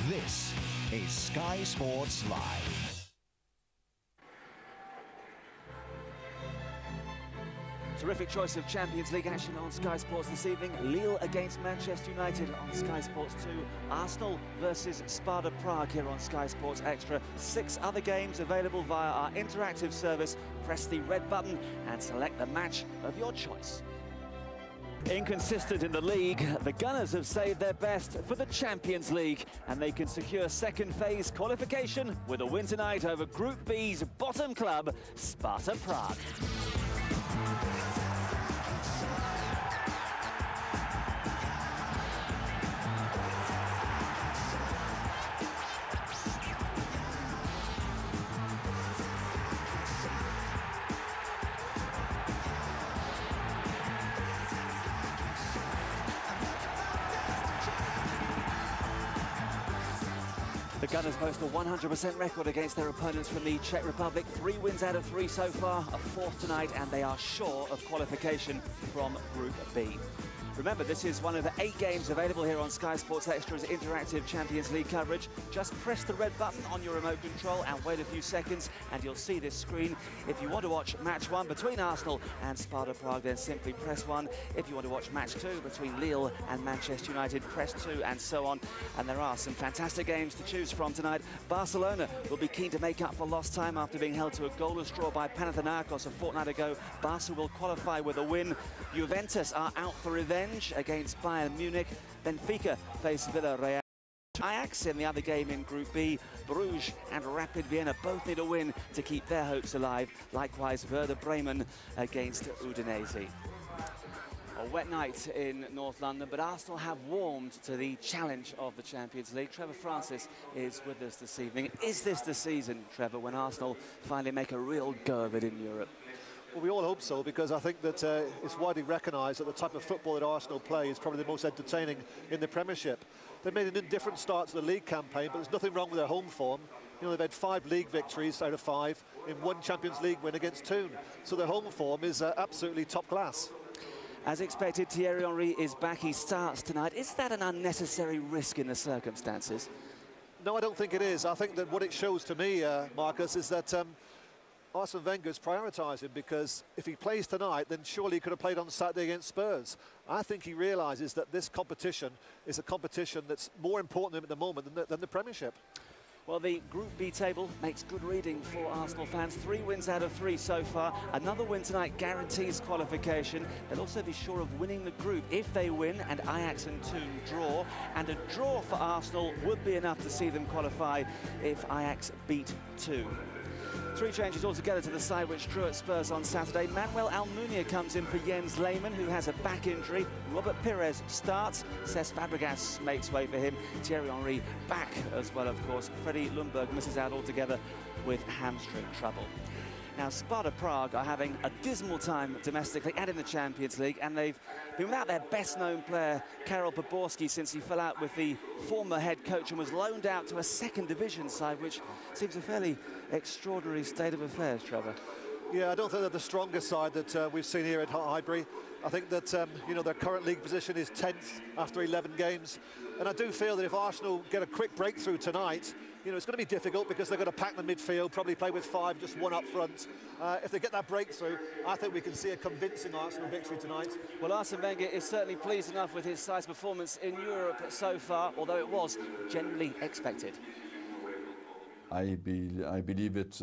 This is Sky Sports Live. Terrific choice of Champions League action on Sky Sports this evening. Lille against Manchester United on Sky Sports 2. Arsenal versus Sparta Prague here on Sky Sports Extra. 6 other games available via our interactive service. Press the red button and select the match of your choice. Inconsistent in the league, the Gunners have saved their best for the Champions League, and they can secure second phase qualification with a win tonight over Group B's bottom club, Sparta Prague. The Gunners boast a 100% record against their opponents from the Czech Republic. 3 wins out of 3 so far, a 4th tonight, and they are sure of qualification from Group B. Remember, this is one of the 8 games available here on Sky Sports Extra's interactive Champions League coverage. Just press the red button on your remote control and wait a few seconds and you'll see this screen. If you want to watch match 1 between Arsenal and Sparta Prague, then simply press 1. If you want to watch match 2 between Lille and Manchester United, press 2, and so on. And there are some fantastic games to choose from tonight. Barcelona will be keen to make up for lost time after being held to a goalless draw by Panathinaikos a fortnight ago. Barca will qualify with a win. Juventus are out for revenge against Bayern Munich. Benfica face Villarreal. Ajax in the other game in Group B. Bruges and Rapid Vienna both need a win to keep their hopes alive. Likewise, Werder Bremen against Udinese. A wet night in North London, but Arsenal have warmed to the challenge of the Champions League. Trevor Francis is with us this evening. Is this the season, Trevor, when Arsenal finally make a real go of it in Europe? Well, we all hope so, because I think that it's widely recognised that the type of football that Arsenal play is probably the most entertaining in the Premiership. They've made an indifferent start to the league campaign, but there's nothing wrong with their home form. You know, they've had 5 league victories out of 5 in 1 Champions League win against Toon. So their home form is absolutely top class. As expected, Thierry Henry is back. He starts tonight. Is that an unnecessary risk in the circumstances? No, I don't think it is. I think that what it shows to me, Marcus, is that Arsene Wenger's prioritising, because if he plays tonight, then surely he could have played on Saturday against Spurs. I think he realises that this competition is a competition that's more important to him at the moment than the Premiership. Well, the Group B table makes good reading for Arsenal fans. 3 wins out of 3 so far. Another win tonight guarantees qualification. They'll also be sure of winning the group if they win and Ajax and Toon draw. And a draw for Arsenal would be enough to see them qualify if Ajax beat Toon. 3 changes altogether to the side which drew at Spurs on Saturday. Manuel Almunia comes in for Jens Lehmann, who has a back injury. Robert Pires starts. Cesc Fabregas makes way for him. Thierry Henry back as well, of course. Freddie Ljungberg misses out altogether with hamstring trouble. Now, Sparta Prague are having a dismal time domestically and in the Champions League, and they've been without their best-known player, Karel Poborský, since he fell out with the former head coach and was loaned out to a second-division side, which seems a fairly extraordinary state of affairs, Trevor. Yeah, I don't think they're the strongest side that we've seen here at Highbury. I think that you know, their current league position is 10th after 11 games, and I do feel that if Arsenal get a quick breakthrough tonight, you know, it's going to be difficult because they're going to pack the midfield, probably play with 5, just 1 up front. If they get that breakthrough, I think we can see a convincing Arsenal victory tonight. Well, Arsene Wenger is certainly pleased enough with his side's performance in Europe so far, although it was generally expected. I believe it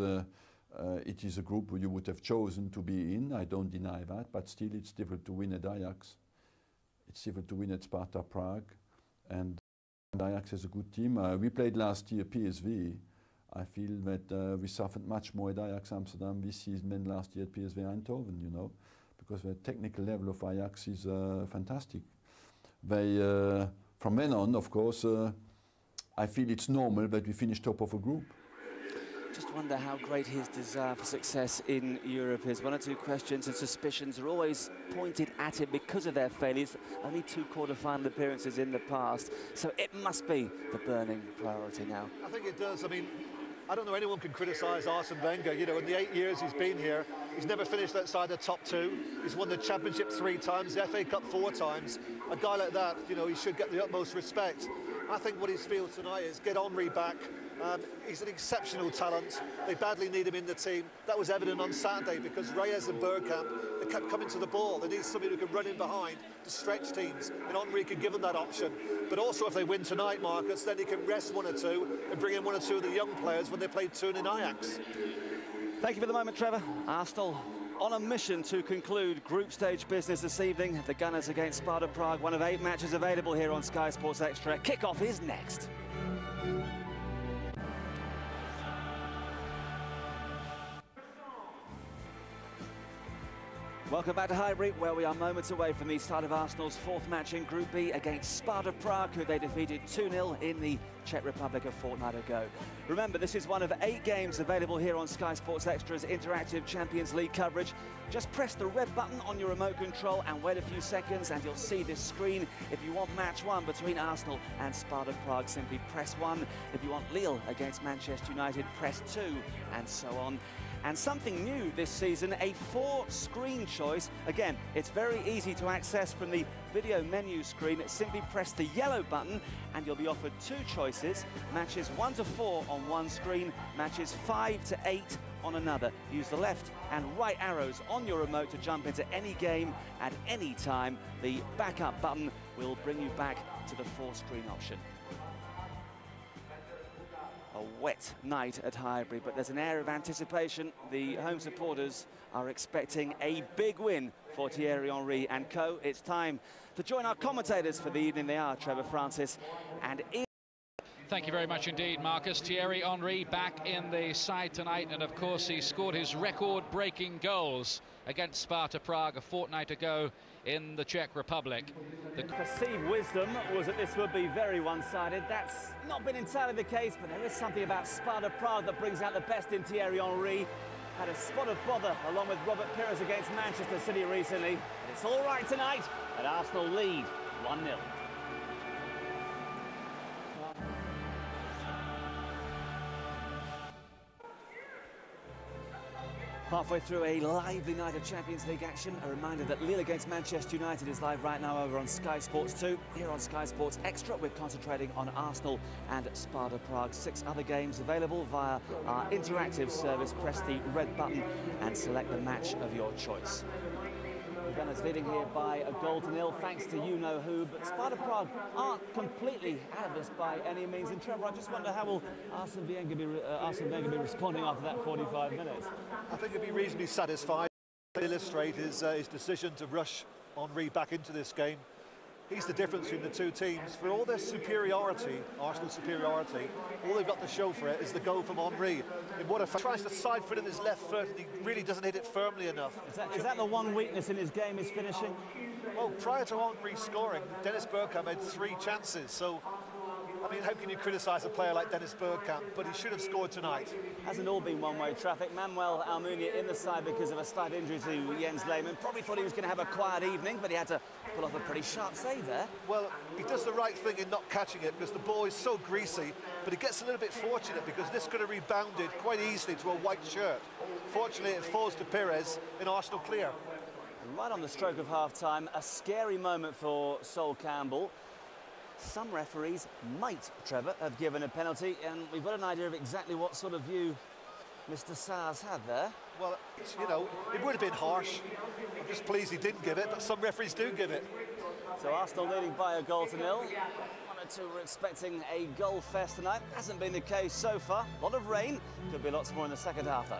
is a group you would have chosen to be in. I don't deny that, but still it's difficult to win at Ajax. It's difficult to win at Sparta Prague, and Ajax is a good team. We played last year PSV. I feel that we suffered much more at Ajax Amsterdam this season than last year at PSV Eindhoven, you know, because the technical level of Ajax is fantastic. They, from then on, of course, I feel it's normal that we finish top of a group. Just wonder how great his desire for success in Europe is. 1 or 2 questions and suspicions are always pointed at him because of their failures. Only 2 quarter-final appearances in the past, so it must be the burning priority now. I think it does. I mean, I don't know anyone can criticise Arsene Wenger. You know, in the 8 years he's been here, He's never finished outside the top 2. He's won the Championship 3 times, the FA Cup 4 times. A guy like that, you know, he should get the utmost respect. I think what he feels tonight is get Henry back. He's an exceptional talent. They badly need him in the team. That was evident on Saturday because Reyes and Bergkamp, they kept coming to the ball. They need somebody who can run in behind to stretch teams, and Henry can give them that option. But also if they win tonight, Marcus, then he can rest 1 or 2 and bring in 1 or 2 of the young players when they played 2 in Ajax. Thank you for the moment, Trevor. Arsenal on a mission to conclude group stage business this evening. The Gunners against Sparta Prague, one of 8 matches available here on Sky Sports Extra. Kickoff is next. Welcome back to Highbury, where we are moments away from the start of Arsenal's 4th match in Group B against Sparta Prague, who they defeated 2-0 in the Czech Republic a fortnight ago. Remember, this is one of 8 games available here on Sky Sports Extra's interactive Champions League coverage. Just press the red button on your remote control and wait a few seconds and you'll see this screen. If you want match 1 between Arsenal and Sparta Prague, simply press 1. If you want Lille against Manchester United, press 2, and so on. And something new this season, a 4-screen choice. Again, it's very easy to access from the video menu screen. Simply press the yellow button and you'll be offered 2 choices. Matches 1 to 4 on one screen, matches 5 to 8 on another. Use the left and right arrows on your remote to jump into any game at any time. The backup button will bring you back to the 4-screen option. A wet night at Highbury, but there's an air of anticipation. The home supporters are expecting a big win for Thierry Henry and co. It's time to join our commentators for the evening. They are Trevor Francis and Ian. Thank you very much indeed, Marcus. Thierry Henry back in the side tonight, and of course he scored his record-breaking goals against Sparta Prague a fortnight ago in the Czech Republic. The perceived wisdom was that this would be very one-sided. That's not been entirely the case, but there is something about Sparta Prague that brings out the best in Thierry Henry. Had a spot of bother along with Robert Pires against Manchester City recently. And it's all right tonight, and Arsenal lead 1-0. Halfway through a lively night of Champions League action, a reminder that Lille against Manchester United is live right now over on Sky Sports 2. Here on Sky Sports Extra, we're concentrating on Arsenal and Sparta Prague. 6 other games available via our interactive service. Press the red button and select the match of your choice. The Gunners leading here by a 0-0, thanks to you-know-who, but Sparta Prague aren't completely out of this by any means. And Trevor, I just wonder how will Arsene Wenger be responding after that 45 minutes? I think he'll be reasonably satisfied to illustrate his decision to rush Henry back into this game. He's the difference between the 2 teams. For all their superiority, Arsenal's superiority, all they've got to show for it is the goal from Henry. In what he tries to side foot in his left foot, and he really doesn't hit it firmly enough. Is that the one weakness in his game, is finishing? Well, prior to Henry scoring, Dennis Bergkamp had 3 chances, so I mean, how can you criticise a player like Dennis Bergkamp? But he should have scored tonight. Hasn't all been one-way traffic. Manuel Almunia in the side because of a slight injury to Jens Lehmann. Probably thought he was going to have a quiet evening, but he had to pull off a pretty sharp save there. Well, he does the right thing in not catching it because the ball is so greasy, but he gets a little bit fortunate because this could have rebounded quite easily to a white shirt. Fortunately, it falls to Pires in Arsenal clear. Right on the stroke of half-time, a scary moment for Sol Campbell. Some referees might, Trevor, have given a penalty, and we've got an idea of exactly what sort of view Mr. Sars had there. Well, you know, it would have been harsh. I'm just pleased he didn't give it, but some referees do give it. So Arsenal leading by a 0-0. 1 or 2 were expecting a goal fest tonight. Hasn't been the case so far. A lot of rain. Could be lots more in the second half, though.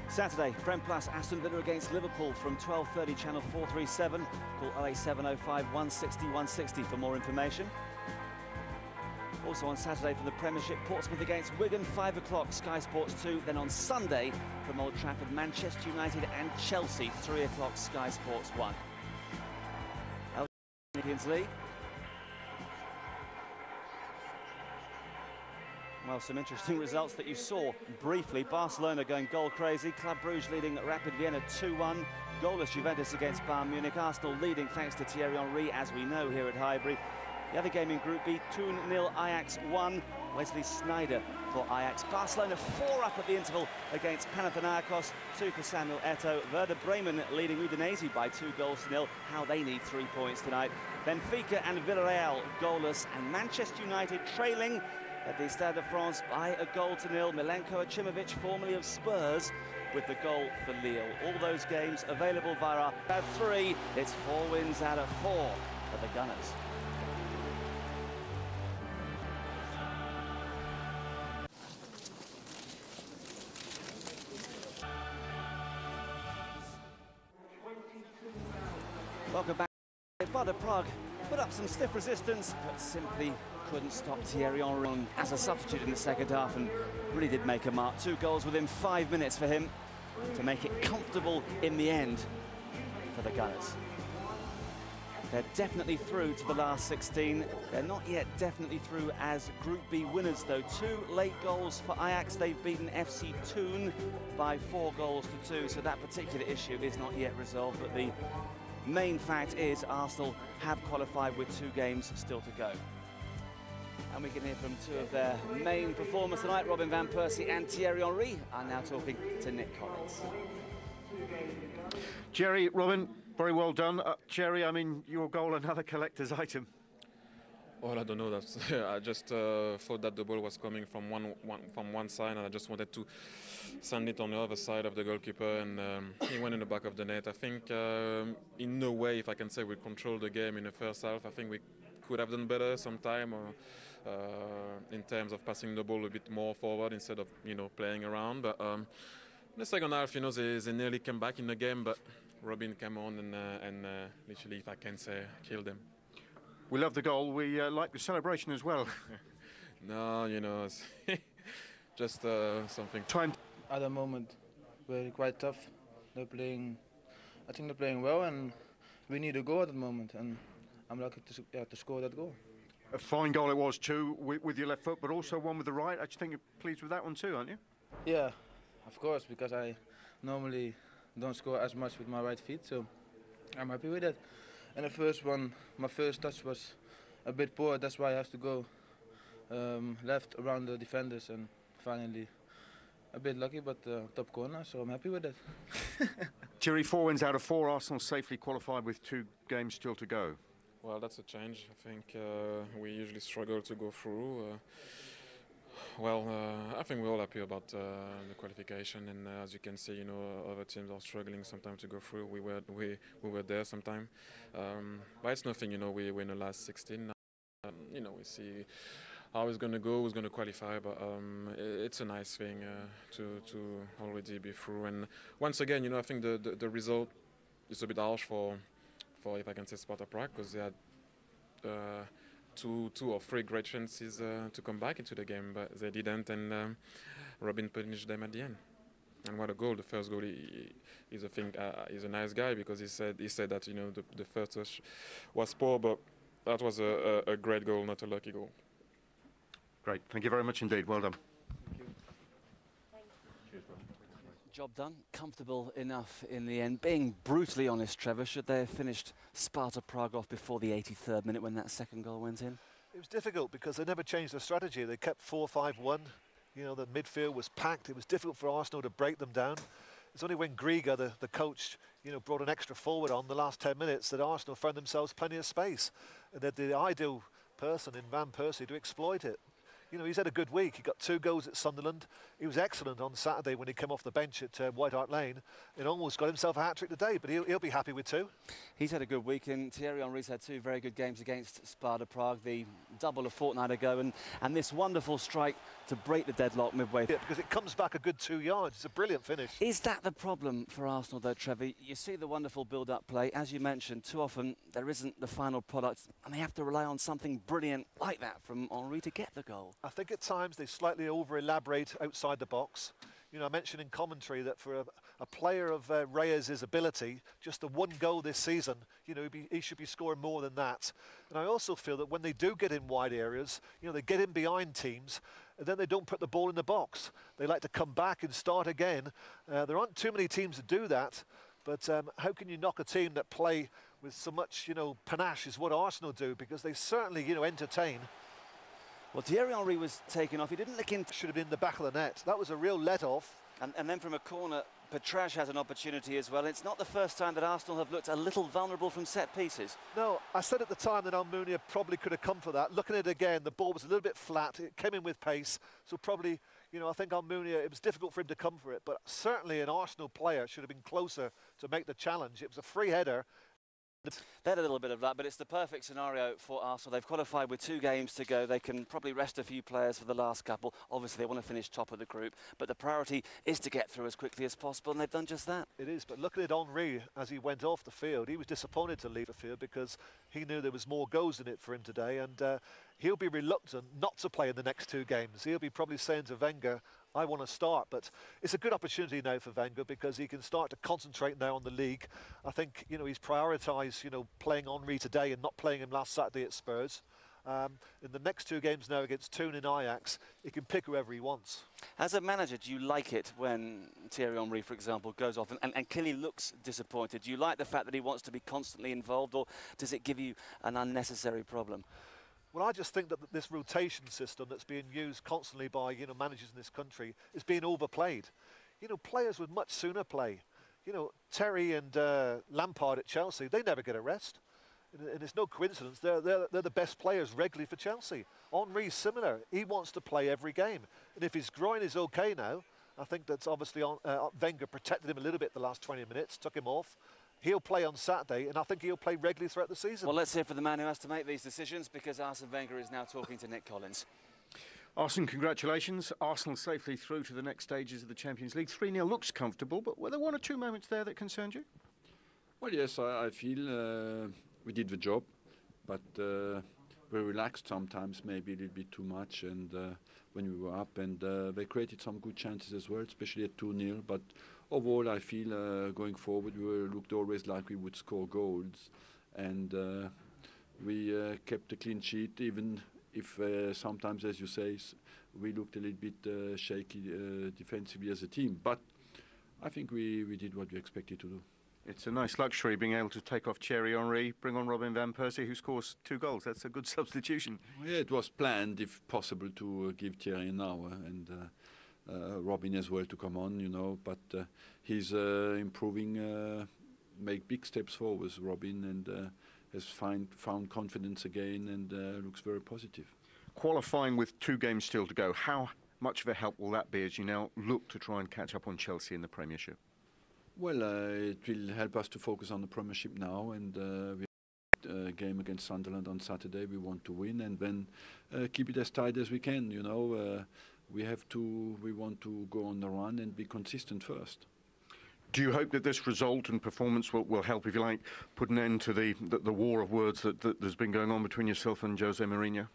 Saturday, Prem Plus Aston Villa against Liverpool from 12:30, channel 437. Call 08705 160 160 for more information. Also on Saturday for the Premiership, Portsmouth against Wigan, 5 o'clock, Sky Sports 2. Then on Sunday from Old Trafford, Manchester United and Chelsea, 3 o'clock, Sky Sports 1. Champions League. Well, some interesting results that you saw briefly. Barcelona going goal crazy. Club Brugge leading Rapid Vienna 2-1. Goalless Juventus against Bayern Munich. Arsenal leading thanks to Thierry Henry, as we know here at Highbury. The other game in Group B, 2-0 Ajax 1. Wesley Sneijder for Ajax. Barcelona 4 up at the interval against Panathinaikos. 2 for Samuel Eto'o. Werder Bremen leading Udinese by 2-0. How they need 3 points tonight. Benfica and Villarreal goalless, and Manchester United trailing at the Stade de France by 1-0. Milenko Acimovic, formerly of Spurs, with the goal for Lille. All those games available via our 3. It's 4 wins out of 4 for the Gunners. Welcome back. Sparta Prague put up some stiff resistance, but simply couldn't stop Thierry Henry as a substitute in the second half, and really did make a mark. 2 goals within 5 minutes for him to make it comfortable in the end for the Gunners. They're definitely through to the last 16. They're not yet definitely through as Group B winners, though. 2 late goals for Ajax. They've beaten FC Thun by 4-2, so that particular issue is not yet resolved. But the main fact is Arsenal have qualified with 2 games still to go. And we can hear from 2 of their main performers tonight. Robin van Persie and Thierry Henry are now talking to Nick Collins. Jerry, Robin, very well done. Jerry, I mean, your goal, another collector's item. Well, I don't know. That's I just thought that the ball was coming from one side, and I just wanted to send it on the other side of the goalkeeper, and he went in the back of the net. I think, in no way, if I can say, we controlled the game in the first half. I think we could have done better sometime, in terms of passing the ball a bit more forward instead of, you know, playing around. But in the second half, you know, they nearly came back in the game, but Robin came on and literally, if I can say, killed them. We love the goal. We like the celebration as well. No, you know, it's just something. Time. At the moment, we're quite tough. They're playing, I think they're playing well, and we need a goal at the moment, and I'm lucky to score that goal. A fine goal it was too, with your left foot, but also one with the right. I just think you're pleased with that one too, aren't you? Yeah, of course, because I normally don't score as much with my right feet, so I'm happy with it. And the first one, my first touch was a bit poor, that's why I have to go left around the defenders, and finally a bit lucky, but top corner, so I'm happy with it. Thierry, 4 wins out of 4, Arsenal safely qualified with 2 games still to go. Well, that's a change. I think we usually struggle to go through. I think we're all happy about the qualification, and as you can see, you know, other teams are struggling sometimes to go through. We were there sometime, but it's nothing. You know, we're in the last 16. You know, we see how it's going to go, who's going to qualify, but it's a nice thing to already be through. And once again, you know, I think the result is a bit harsh for if I can say, Sparta Prague, because they had two or three great chances to come back into the game, but they didn't, and Robin punished them at the end. And what a goal! The first goal, he's a nice guy, because he said that, you know, the first touch was poor, but that was a great goal, not a lucky goal. Great, thank you very much indeed. Well done. Job done, comfortable enough in the end. Being brutally honest, Trevor, should they have finished Sparta Prague off before the 83rd minute when that second goal went in? It was difficult because they never changed their strategy. They kept 4-5-1. You know, the midfield was packed. It was difficult for Arsenal to break them down. It's only when Griga, the coach, you know, brought an extra forward on the last 10 minutes that Arsenal found themselves plenty of space. And they're the ideal person in Van Persie to exploit it. You know, he's had a good week. He got 2 goals at Sunderland. He was excellent on Saturday when he came off the bench at White Hart Lane, and almost got himself a hat-trick today, but he'll be happy with 2. He's had a good week, and Thierry Henry's had 2 very good games against Sparta Prague, the double a fortnight ago, and this wonderful strike to break the deadlock midway. Yeah, because it comes back a good 2 yards. It's a brilliant finish. Is that the problem for Arsenal, though, Trevor? You see the wonderful build-up play. As you mentioned, too often there isn't the final product, and they have to rely on something brilliant like that from Henry to get the goal. I think at times they slightly over-elaborate outside the box. You know, I mentioned in commentary that for a player of Reyes' ability, just the 1 goal this season, you know, he should be scoring more than that. And I also feel that when they do get in wide areas, you know, they get in behind teams, and then they don't put the ball in the box. They like to come back and start again. There aren't too many teams that do that, but how can you knock a team that play with so much, you know, panache is what Arsenal do, because they certainly, you know, entertain. Well, Thierry Henry was taken off. He didn't look in. Should have been in the back of the net. That was a real let-off. And then from a corner, Prague has an opportunity as well. It's not the first time that Arsenal have looked a little vulnerable from set pieces. No, I said at the time that Almunia probably could have come for that. Looking at it again, the ball was a little bit flat. It came in with pace, so probably, you know, I think Almunia, it was difficult for him to come for it, but certainly an Arsenal player should have been closer to make the challenge. It was a free header. They had a little bit of that, but it's the perfect scenario for Arsenal. They've qualified with 2 games to go. They can probably rest a few players for the last couple. Obviously, they want to finish top of the group, but the priority is to get through as quickly as possible, and they've done just that. It is, but looking at Henry as he went off the field, he was disappointed to leave the field because he knew there was more goals in it for him today, and he'll be reluctant not to play in the next 2 games. He'll be probably saying to Wenger, I want to start, but it's a good opportunity now for Wenger because he can start to concentrate now on the league. I think, you know, he's prioritised, you know, playing Henry today and not playing him last Saturday at Spurs. In the next 2 games now against Toon and Ajax, he can pick whoever he wants. As a manager, do you like it when Thierry Henry, for example, goes off and clearly looks disappointed? Do you like the fact that he wants to be constantly involved, or does it give you an unnecessary problem? Well, I just think that this rotation system that's being used constantly by, you know, managers in this country is being overplayed. You know, players would much sooner play. You know, Terry and Lampard at Chelsea, they never get a rest. And it's no coincidence, they're the best players regularly for Chelsea. Henry's similar, he wants to play every game. And if his groin is okay now, I think that's obviously Wenger protected him a little bit the last 20 minutes, took him off. He'll play on Saturday, and I think he'll play regularly throughout the season. Well, let's hear from the man who has to make these decisions, because Arsene Wenger is now talking to Nick Collins. Arsene, congratulations. Arsenal safely through to the next stages of the Champions League. 3-0 looks comfortable, but were there 1 or 2 moments there that concerned you? Well, yes, I feel we did the job, but we relaxed sometimes, maybe a little bit too much, and when we were up, and they created some good chances as well, especially at 2-0, but overall I feel going forward we looked always like we would score goals, and we kept a clean sheet, even if sometimes, as you say, we looked a little bit shaky defensively as a team, but I think we did what we expected to do. It's a nice luxury being able to take off Thierry Henry, bring on Robin van Persie, who scores 2 goals. That's a good substitution. Yeah, it was planned, if possible, to give Thierry an hour and Robin as well to come on, you know. But he's improving, make big steps forward, Robin, and has found confidence again and looks very positive. Qualifying with 2 games still to go, how much of a help will that be as you now look to try and catch up on Chelsea in the Premiership? Well, it will help us to focus on the Premiership now, and we have a game against Sunderland on Saturday. We want to win, and then keep it as tight as we can. You know, we want to go on the run and be consistent first. Do you hope that this result and performance will help, if you like, put an end to the war of words that there's been going on between yourself and Jose Mourinho?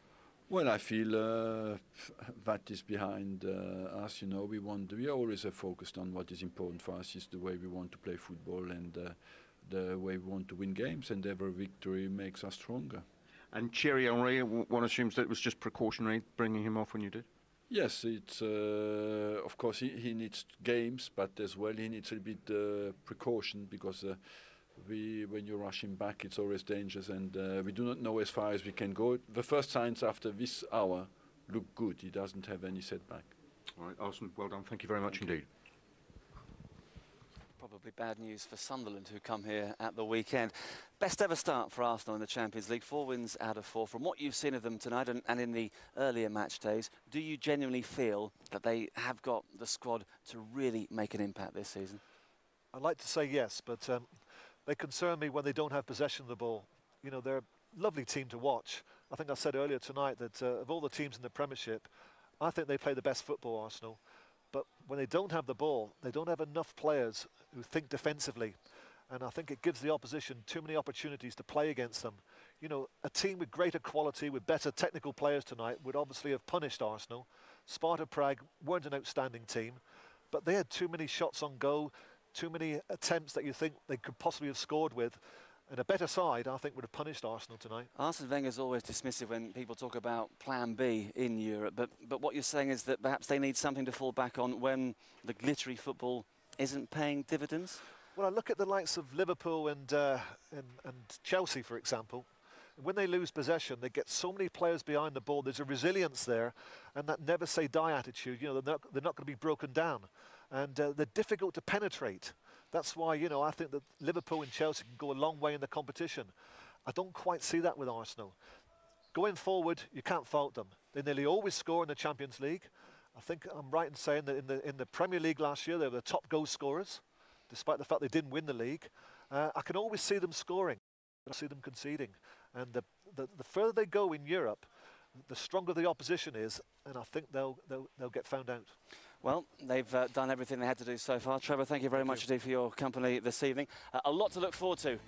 Well, I feel that is behind us. You know, we always have focused on what is important for us, is the way we want to play football and the way we want to win games, and every victory makes us stronger. And Thierry Henry, one assumes that it was just precautionary bringing him off when you did? Yes, it's of course he needs games, but as well he needs a bit precaution, because when you rush him back, it's always dangerous, and we do not know as far as we can go. The first signs after this hour look good. He doesn't have any setback. All right, Arsene, well done. Thank you very much indeed. Probably bad news for Sunderland, who come here at the weekend. Best ever start for Arsenal in the Champions League, 4 wins out of 4. From what you've seen of them tonight and in the earlier match days, do you genuinely feel that they have got the squad to really make an impact this season? I'd like to say yes, but they concern me when they don't have possession of the ball. You know, they're a lovely team to watch. I think I said earlier tonight that of all the teams in the Premiership, I think they play the best football, Arsenal. But when they don't have the ball, they don't have enough players who think defensively. And I think it gives the opposition too many opportunities to play against them. You know, a team with greater quality, with better technical players tonight would obviously have punished Arsenal. Sparta Prague weren't an outstanding team, but they had too many shots on goal, too many attempts that you think they could possibly have scored with. And a better side, I think, would have punished Arsenal tonight. Arsene Wenger's always dismissive when people talk about plan B in Europe, but what you're saying is that perhaps they need something to fall back on when the glittery football isn't paying dividends? Well, I look at the likes of Liverpool and Chelsea, for example. When they lose possession, they get so many players behind the ball. There's a resilience there, and that never say die attitude. You know, they're not going to be broken down, and they're difficult to penetrate. That's why, you know, I think that Liverpool and Chelsea can go a long way in the competition. I don't quite see that with Arsenal. Going forward, you can't fault them. They nearly always score in the Champions League. I think I'm right in saying that in the Premier League last year, they were the top goal scorers, despite the fact they didn't win the league. I can always see them scoring. I see them conceding. And the further they go in Europe, the stronger the opposition is, and I think they'll get found out. Well, they've done everything they had to do so far. Trevor, thank you very much indeed for your company this evening. A lot to look forward to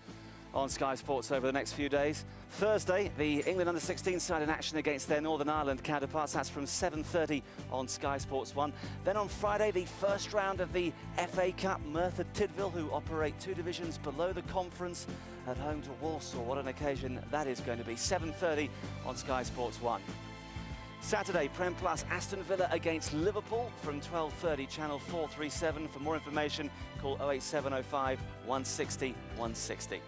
on Sky Sports over the next few days. Thursday, the England under-16 side in action against their Northern Ireland counterparts. That's from 7:30 on Sky Sports 1. Then on Friday, the first round of the FA Cup. Merthyr Tydfil, who operate 2 divisions below the conference, at home to Warsaw. What an occasion that is going to be. 7:30 on Sky Sports 1. Saturday, Prem Plus, Aston Villa against Liverpool from 12:30, channel 437. For more information, call 08705 160 160.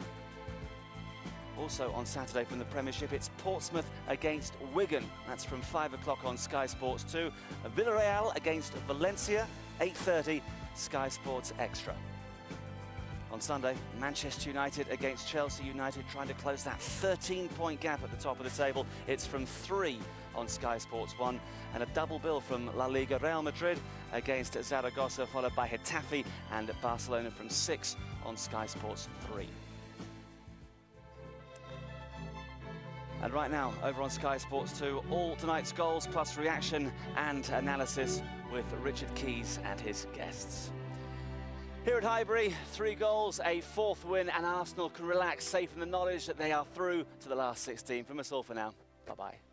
Also on Saturday from the Premiership, it's Portsmouth against Wigan. That's from 5 o'clock on Sky Sports 2. Villarreal against Valencia, 8:30, Sky Sports Extra. On Sunday, Manchester United against Chelsea United, trying to close that 13-point gap at the top of the table. It's from 3 on Sky Sports 1. And a double bill from La Liga, Real Madrid against Zaragoza, followed by Getafe and Barcelona from 6 on Sky Sports 3. And right now, over on Sky Sports 2, all tonight's goals plus reaction and analysis with Richard Keys and his guests. Here at Highbury, 3 goals, a 4th win, and Arsenal can relax safe in the knowledge that they are through to the last 16. From us all for now, bye-bye.